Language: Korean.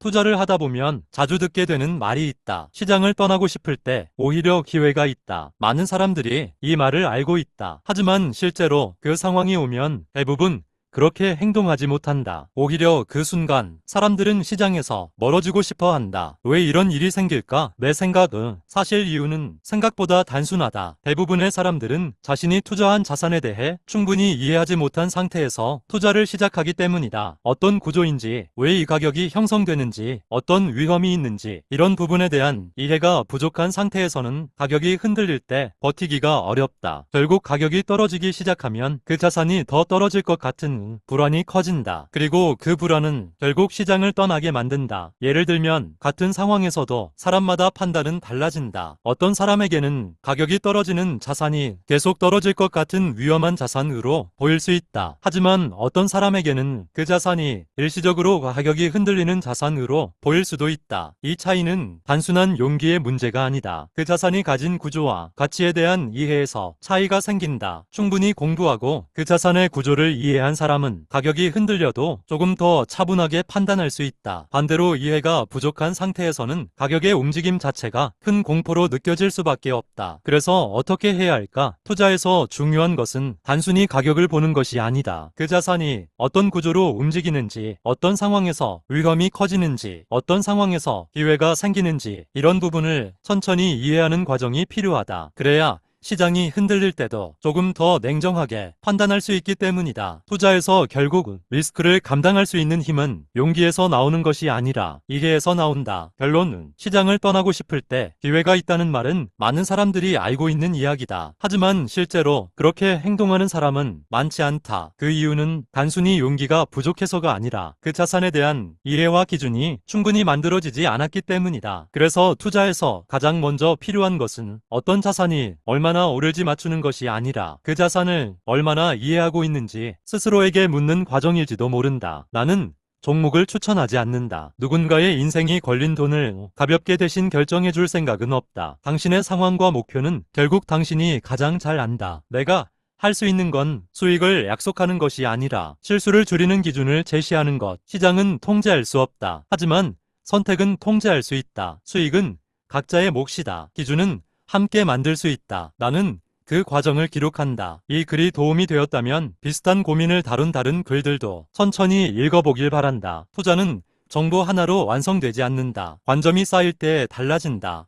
투자를 하다 보면 자주 듣게 되는 말이 있다. 시장을 떠나고 싶을 때 오히려 기회가 있다. 많은 사람들이 이 말을 알고 있다. 하지만 실제로 그 상황이 오면 대부분 그렇게 행동하지 못한다. 오히려 그 순간 사람들은 시장에서 멀어지고 싶어 한다. 왜 이런 일이 생길까? 내 생각은 사실 이유는 생각보다 단순하다. 대부분의 사람들은 자신이 투자한 자산에 대해 충분히 이해하지 못한 상태에서 투자를 시작하기 때문이다. 어떤 구조인지, 왜 이 가격이 형성되는지, 어떤 위험이 있는지 이런 부분에 대한 이해가 부족한 상태에서는 가격이 흔들릴 때 버티기가 어렵다. 결국 가격이 떨어지기 시작하면 그 자산이 더 떨어질 것 같은 불안이 커진다. 그리고 그 불안은 결국 시장을 떠나게 만든다. 예를 들면 같은 상황에서도 사람마다 판단은 달라진다. 어떤 사람에게는 가격이 떨어지는 자산이 계속 떨어질 것 같은 위험한 자산으로 보일 수 있다. 하지만 어떤 사람에게는 그 자산이 일시적으로 가격이 흔들리는 자산으로 보일 수도 있다. 이 차이는 단순한 용기의 문제가 아니다. 그 자산이 가진 구조와 가치에 대한 이해에서 차이가 생긴다. 충분히 공부하고 그 자산의 구조를 이해한 사람은 가격이 흔들려도 조금 더 차분하게 판단할 수 있다. 반대로 이해가 부족한 상태에서는 가격의 움직임 자체가 큰 공포로 느껴질 수밖에 없다. 그래서 어떻게 해야 할까? 투자에서 중요한 것은 단순히 가격을 보는 것이 아니다. 그 자산이 어떤 구조로 움직이는지, 어떤 상황에서 위험이 커지는지, 어떤 상황에서 기회가 생기는지 이런 부분을 천천히 이해하는 과정이 필요하다. 그래야 시장이 흔들릴 때도 조금 더 냉정하게 판단할 수 있기 때문이다. 투자에서 결국 리스크를 감당할 수 있는 힘은 용기에서 나오는 것이 아니라 이해에서 나온다. 결론은 시장을 떠나고 싶을 때 기회가 있다는 말은 많은 사람들이 알고 있는 이야기다. 하지만 실제로 그렇게 행동하는 사람은 많지 않다. 그 이유는 단순히 용기가 부족해서가 아니라 그 자산에 대한 이해와 기준이 충분히 만들어지지 않았기 때문이다. 그래서 투자에서 가장 먼저 필요한 것은 어떤 자산이 얼마나 오를지 맞추는 것이 아니라 그 자산을 얼마나 이해하고 있는지 스스로에게 묻는 과정일지도 모른다. 나는 종목을 추천하지 않는다. 누군가의 인생이 걸린 돈을 가볍게 대신 결정해 줄 생각은 없다. 당신의 상황과 목표는 결국 당신이 가장 잘 안다. 내가 할 수 있는 건 수익을 약속하는 것이 아니라 실수를 줄이는 기준을 제시하는 것. 시장은 통제할 수 없다. 하지만 선택은 통제할 수 있다. 수익은 각자의 몫이다. 기준은 함께 만들 수 있다. 나는 그 과정을 기록한다. 이 글이 도움이 되었다면 비슷한 고민을 다룬 다른 글들도 천천히 읽어보길 바란다. 투자는 정보 하나로 완성되지 않는다. 관점이 쌓일 때 달라진다.